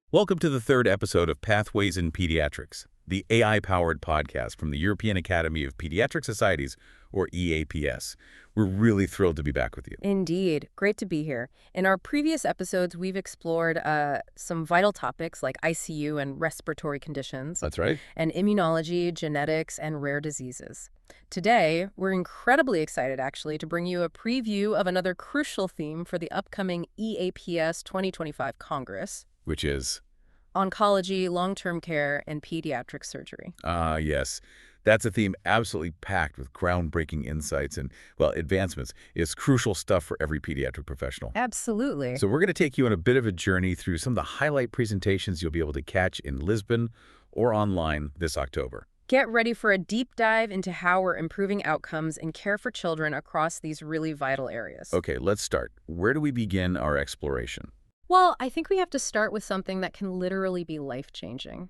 Welcome to the third episode of Pathways in Pediatrics, the AI-powered podcast from the European Academy of Pediatric Societies, or EAPS. We're really thrilled to be back with you. Indeed. Great to be here. In our previous episodes, we've explored some vital topics like ICU and respiratory conditions, That's right. and immunology, genetics, and rare diseases. Today, we're incredibly excited, actually, to bring you a preview of another crucial theme for the upcoming EAPS 2025 Congress. Which is? Oncology, long-term care, and pediatric surgery. Yes. That's a theme absolutely packed with groundbreaking insights and, well, advancements. It's crucial stuff for every pediatric professional. Absolutely. So we're going to take you on a bit of a journey through some of the highlight presentations you'll be able to catch in Lisbon or online this October. Get ready for a deep dive into how we're improving outcomes and care for children across these really vital areas. Okay, let's start. Where do we begin our exploration? Well, I think we have to start with something that can literally be life-changing.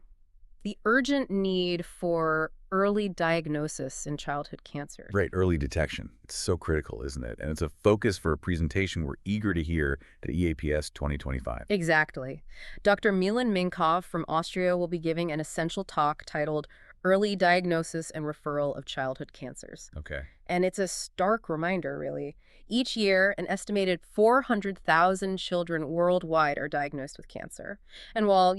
The urgent need for early diagnosis in childhood cancer. Right, early detection. It's so critical, isn't it? And it's a focus for a presentation we're eager to hear at EAPS 2025. Exactly. Dr. Milan Minkov from Austria will be giving an essential talk titled Early Diagnosis and Referral of Childhood Cancers. Okay. And it's a stark reminder, really. Each year, an estimated 400,000 children worldwide are diagnosed with cancer. And while,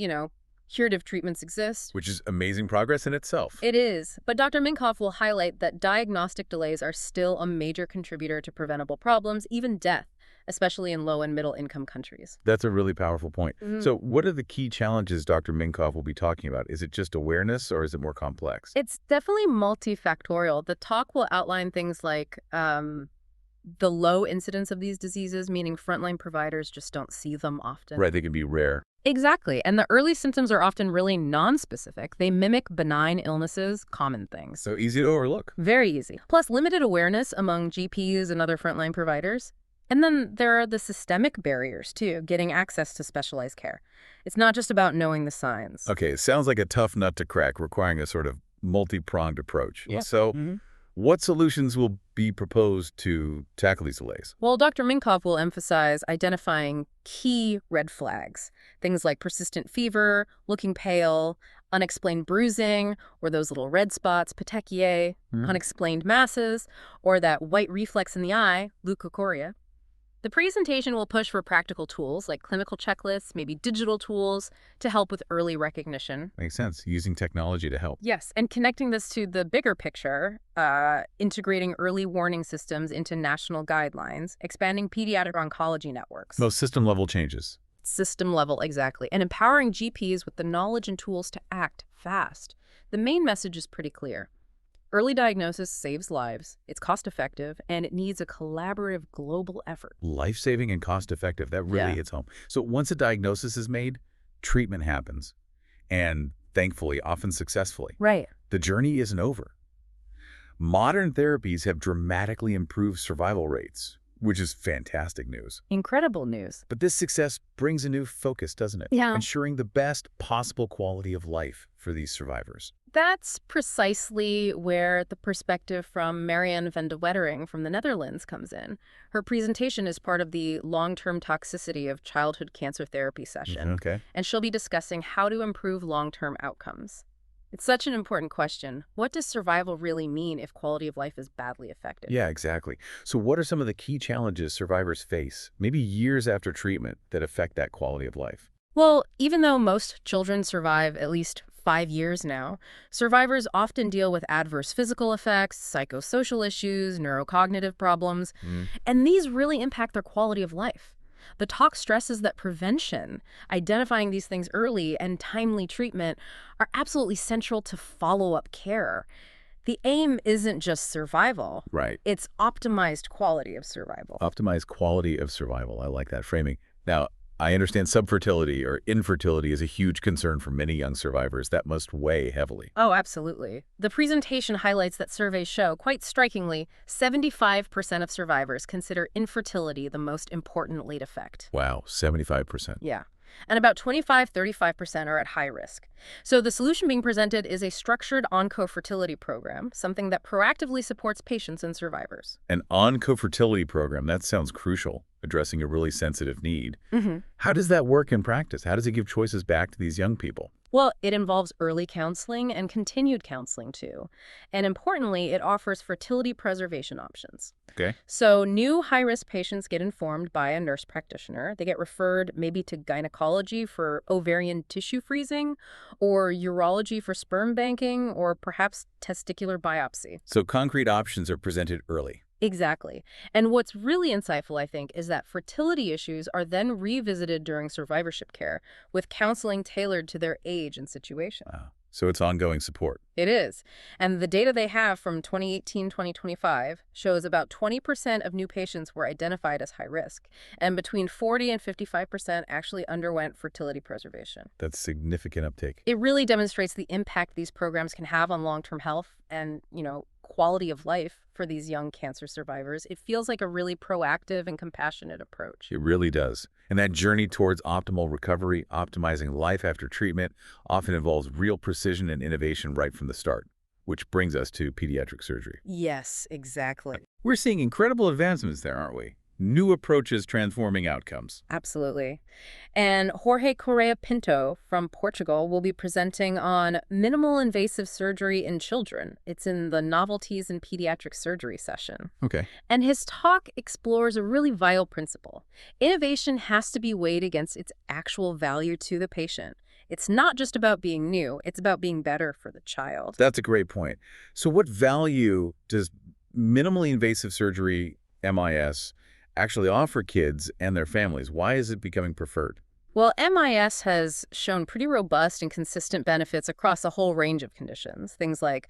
curative treatments exist, Which is amazing progress in itself. it is. But Dr. Minkoff will highlight that diagnostic delays are still a major contributor to preventable problems, even death, especially in low and middle income countries. That's a really powerful point. Mhm. So what are the key challenges Dr. Minkoff will be talking about? Is it just awareness or is it more complex? It's definitely multifactorial. The talk will outline things like the low incidence of these diseases, meaning frontline providers just don't see them often. Right, they can be rare. Exactly. And the early symptoms are often really non-specific. They mimic benign illnesses, common things. So easy to overlook. Very easy. Plus, limited awareness among GPs and other frontline providers. And then there are the systemic barriers, too, getting access to specialized care. It's not just about knowing the signs. Okay, it sounds like a tough nut to crack, requiring a sort of multi-pronged approach. Yeah. So Mhm. what solutions will be proposed to tackle these delays? Well, Dr. Minkov will emphasize identifying key red flags, things like persistent fever, looking pale, unexplained bruising, or those little red spots, petechiae, unexplained masses, or that white reflex in the eye, leukocoria. The presentation will push for practical tools like clinical checklists, maybe digital tools, to help with early recognition. Makes sense, using technology to help. Yes, and connecting this to the bigger picture, integrating early warning systems into national guidelines, expanding pediatric oncology networks. Most system-level changes. System level, exactly. And empowering GPs with the knowledge and tools to act fast. The main message is pretty clear. Early diagnosis saves lives, it's cost-effective, and it needs a collaborative global effort. Life-saving and cost-effective, that really Yeah. hits home. So once a diagnosis is made, treatment happens. And thankfully, often successfully. Right. The journey isn't over. Modern therapies have dramatically improved survival rates, which is fantastic news. Incredible news. But this success brings a new focus, doesn't it? Yeah. Ensuring the best possible quality of life for these survivors. That's precisely where the perspective from Marianne van de Wettering from the Netherlands comes in. Her presentation is part of the long-term toxicity of childhood cancer therapy session, Okay. and she'll be discussing how to improve long-term outcomes. It's such an important question. What does survival really mean if quality of life is badly affected? Yeah, exactly. So what are some of the key challenges survivors face, maybe years after treatment, that affect that quality of life? Well, even though most children survive at least 5 years now, survivors often deal with adverse physical effects, psychosocial issues, neurocognitive problems, and these really impact their quality of life. The talk stresses that prevention, identifying these things early, and timely treatment are absolutely central to follow-up care. The aim isn't just survival. Right. It's optimized quality of survival. Optimize quality of survival. I like that framing. Now, I understand subfertility or infertility is a huge concern for many young survivors. That must weigh heavily. Oh, absolutely. The presentation highlights that surveys show, quite strikingly, 75% of survivors consider infertility the most important late effect. Wow, 75%. Yeah. and about 25–35% are at high risk. So the solution being presented is a structured onco-fertility program, something that proactively supports patients and survivors. An onco-fertility program, that sounds crucial, addressing a really sensitive need. How does that work in practice? How does it give choices back to these young people? Well, it involves early counseling and continued counseling, too. And importantly, it offers fertility preservation options. Okay. So new high-risk patients get informed by a nurse practitioner. They get referred maybe to gynecology for ovarian tissue freezing, or urology for sperm banking, or perhaps testicular biopsy. So concrete options are presented early. Exactly. And what's really insightful, I think, is that fertility issues are then revisited during survivorship care, with counseling tailored to their age and situation. Wow. So it's ongoing support. It is. And the data they have from 2018–2025 shows about 20% of new patients were identified as high risk, and between 40 and 55% actually underwent fertility preservation. That's significant uptake. It really demonstrates the impact these programs can have on long-term health and, quality of life for these young cancer survivors. It feels like a really proactive and compassionate approach. It really does. And that journey towards optimal recovery, optimizing life after treatment, often involves real precision and innovation right from the start, which brings us to pediatric surgery. Yes, exactly. We're seeing incredible advancements there, aren't we? New approaches transforming outcomes. Absolutely. And Jorge Correa Pinto from Portugal will be presenting on minimal invasive surgery in children. It's in the Novelties in Pediatric Surgery session. Okay. And his talk explores a really vital principle. Innovation has to be weighed against its actual value to the patient. It's not just about being new, it's about being better for the child. That's a great point. So what value does minimally invasive surgery, MIS, actually offer kids and their families? Why is it becoming preferred? Well, MIS has shown pretty robust and consistent benefits across a whole range of conditions. Things like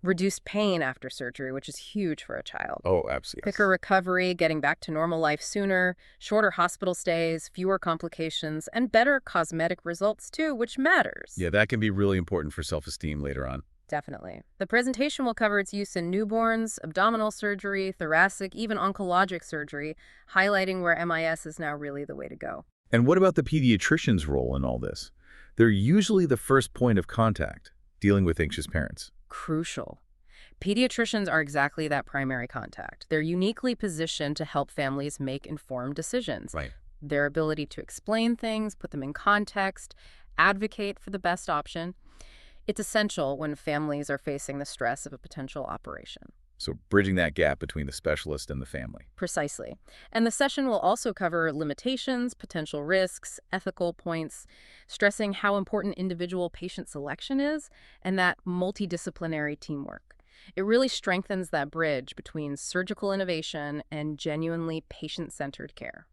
reduced pain after surgery, which is huge for a child. Oh, absolutely. Quicker recovery, getting back to normal life sooner, shorter hospital stays, fewer complications, and better cosmetic results too, which matters. Yeah, that can be really important for self-esteem later on. Definitely. The presentation will cover its use in newborns, abdominal surgery, thoracic, even oncologic surgery, highlighting where MIS is now really the way to go. And what about the pediatrician's role in all this? They're usually the first point of contact, dealing with anxious parents. Crucial. Pediatricians are exactly that primary contact. They're uniquely positioned to help families make informed decisions. Right. Their ability to explain things, put them in context, advocate for the best option. It's essential when families are facing the stress of a potential operation. So bridging that gap between the specialist and the family. Precisely. And the session will also cover limitations, potential risks, ethical points, stressing how important individual patient selection is and that multidisciplinary teamwork. It really strengthens that bridge between surgical innovation and genuinely patient-centered care.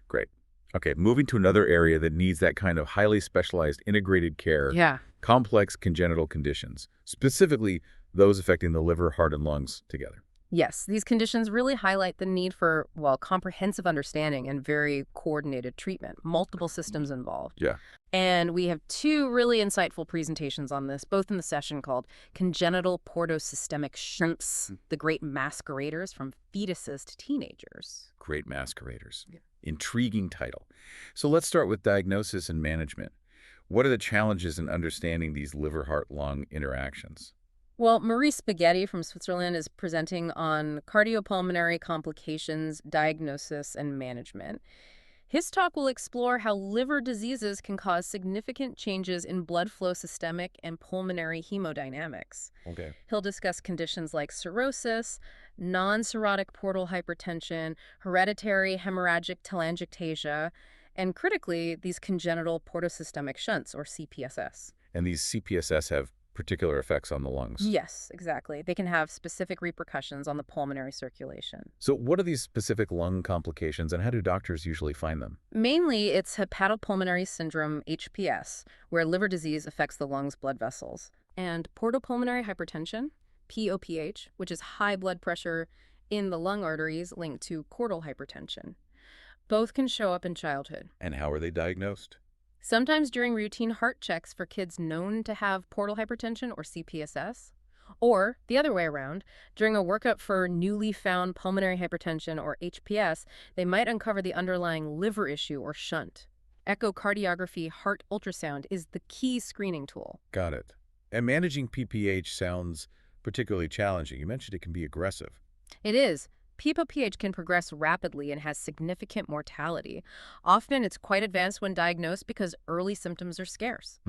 Great. Okay, moving to another area that needs that kind of highly specialized integrated care. Yeah. Complex congenital conditions, specifically those affecting the liver, heart, and lungs together. Yes, these conditions really highlight the need for, comprehensive understanding and very coordinated treatment, multiple systems involved. Yeah. And we have two really insightful presentations on this, both in the session called Congenital Portosystemic Shunts, the Great Masqueraders from Fetuses to Teenagers. Great Masqueraders. Yeah. Intriguing title. So let's start with diagnosis and management. What are the challenges in understanding these liver-heart-lung interactions? Well, Marie Spaghetti from Switzerland is presenting on cardiopulmonary complications, diagnosis, and management. His talk will explore how liver diseases can cause significant changes in blood flow, systemic, and pulmonary hemodynamics. Okay. He'll discuss conditions like cirrhosis, non-cirrhotic portal hypertension, hereditary hemorrhagic telangiectasia, and critically, these congenital portosystemic shunts, or CPSS. And these CPSS have particular effects on the lungs. Yes, exactly. They can have specific repercussions on the pulmonary circulation. So what are these specific lung complications, and how do doctors usually find them? Mainly, it's hepatopulmonary syndrome, HPS, where liver disease affects the lungs' blood vessels, and portopulmonary hypertension, POPH, which is high blood pressure in the lung arteries linked to chordal hypertension. Both can show up in childhood. And how are they diagnosed? Sometimes during routine heart checks for kids known to have portal hypertension or CPSS, or the other way around, during a workup for newly found pulmonary hypertension or HPS, they might uncover the underlying liver issue or shunt. echocardiography heart ultrasound is the key screening tool. Got it. And managing PPH sounds particularly challenging. You mentioned it can be aggressive. It is. PPH can progress rapidly and has significant mortality. Often it's quite advanced when diagnosed because early symptoms are scarce.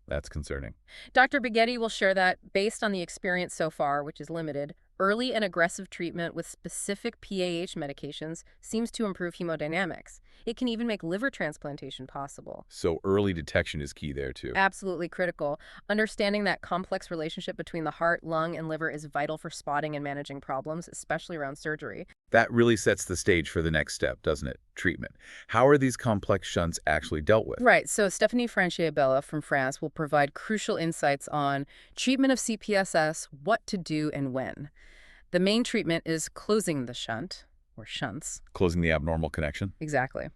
That's concerning. Dr. Bighetti will share that, based on the experience so far, which is limited, early and aggressive treatment with specific PAH medications seems to improve hemodynamics. It can even make liver transplantation possible. So early detection is key there, too. Absolutely critical. Understanding that complex relationship between the heart, lung, and liver is vital for spotting and managing problems, especially around surgery. That really sets the stage for the next step, doesn't it? Treatment. How are these complex shunts actually dealt with? Right. So Stephanie Franchiabella from France will provide crucial insights on treatment of CPSS, what to do and when. The main treatment is closing the shunt, or shunts. Closing the abnormal connection? Exactly.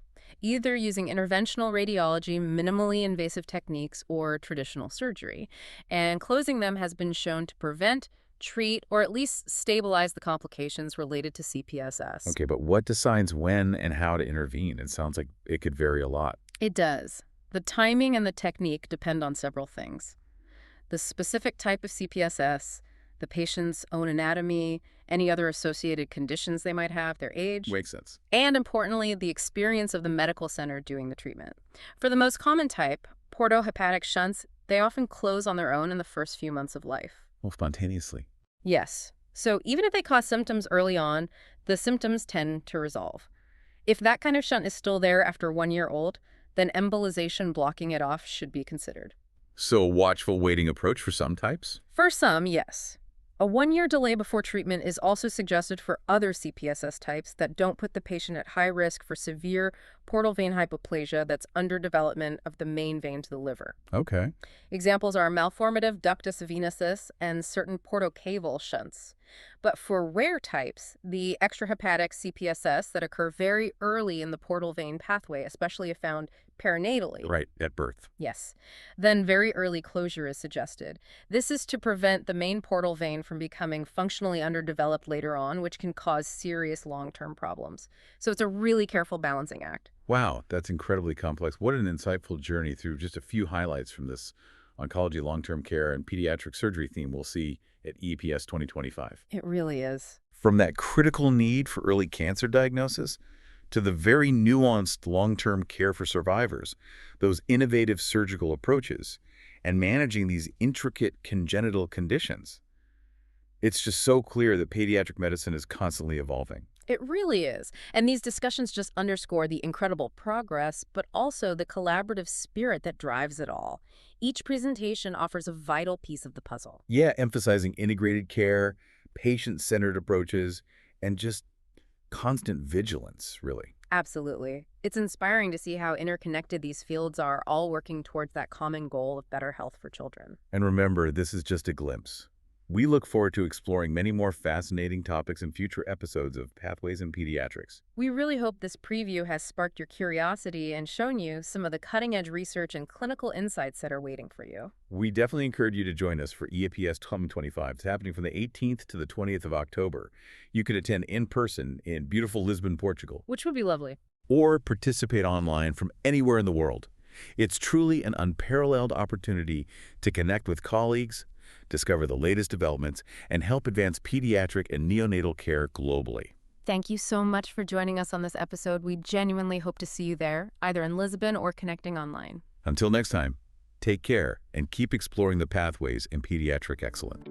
Either using interventional radiology, minimally invasive techniques, or traditional surgery. And closing them has been shown to prevent, treat, or at least stabilize the complications related to CPSS. Okay, but what decides when and how to intervene? It sounds like it could vary a lot. It does. The timing and the technique depend on several things. The specific type of CPSS, the patient's own anatomy, any other associated conditions they might have, their age. Makes sense. And importantly, the experience of the medical center doing the treatment. For the most common type, portohepatic shunts, they often close on their own in the first few months of life. Well, spontaneously. Yes. So even if they cause symptoms early on, the symptoms tend to resolve. If that kind of shunt is still there after 1 year old, then embolization blocking it off should be considered. So a watchful waiting approach for some types? For some, yes. A 1 year delay before treatment is also suggested for other CPSS types that don't put the patient at high risk for severe portal vein hypoplasia that's underdevelopment of the main vein to the liver. Okay. Examples are malformative ductus venosus and certain portocaval shunts. But for rare types, the extrahepatic CPSS that occur very early in the portal vein pathway, especially if found perinatally. Right, at birth. Yes. Then very early closure is suggested. This is to prevent the main portal vein from becoming functionally underdeveloped later on, which can cause serious long-term problems. So it's a really careful balancing act. Wow, that's incredibly complex. What an insightful journey through just a few highlights from this oncology, long-term care, and pediatric surgery theme we'll see at EAPS 2025. It really is. From that critical need for early cancer diagnosis to the very nuanced long-term care for survivors, those innovative surgical approaches, and managing these intricate congenital conditions. It's just so clear that pediatric medicine is constantly evolving. It really is. And these discussions just underscore the incredible progress, but also the collaborative spirit that drives it all. Each presentation offers a vital piece of the puzzle. Yeah, emphasizing integrated care, patient-centered approaches, and just constant vigilance, really. Absolutely. It's inspiring to see how interconnected these fields are, all working towards that common goal of better health for children. And remember, this is just a glimpse. We look forward to exploring many more fascinating topics in future episodes of Pathways in Pediatrics. We really hope this preview has sparked your curiosity and shown you some of the cutting-edge research and clinical insights that are waiting for you. We definitely encourage you to join us for EAPS 2025. It's happening from the 18th to the 20th of October. You can attend in person in beautiful Lisbon, Portugal, Which would be lovely. or participate online from anywhere in the world. It's truly an unparalleled opportunity to connect with colleagues, discover the latest developments, and help advance pediatric and neonatal care globally. Thank you so much for joining us on this episode. We genuinely hope to see you there, either in Lisbon or connecting online. Until next time, take care and keep exploring the pathways in pediatric excellence.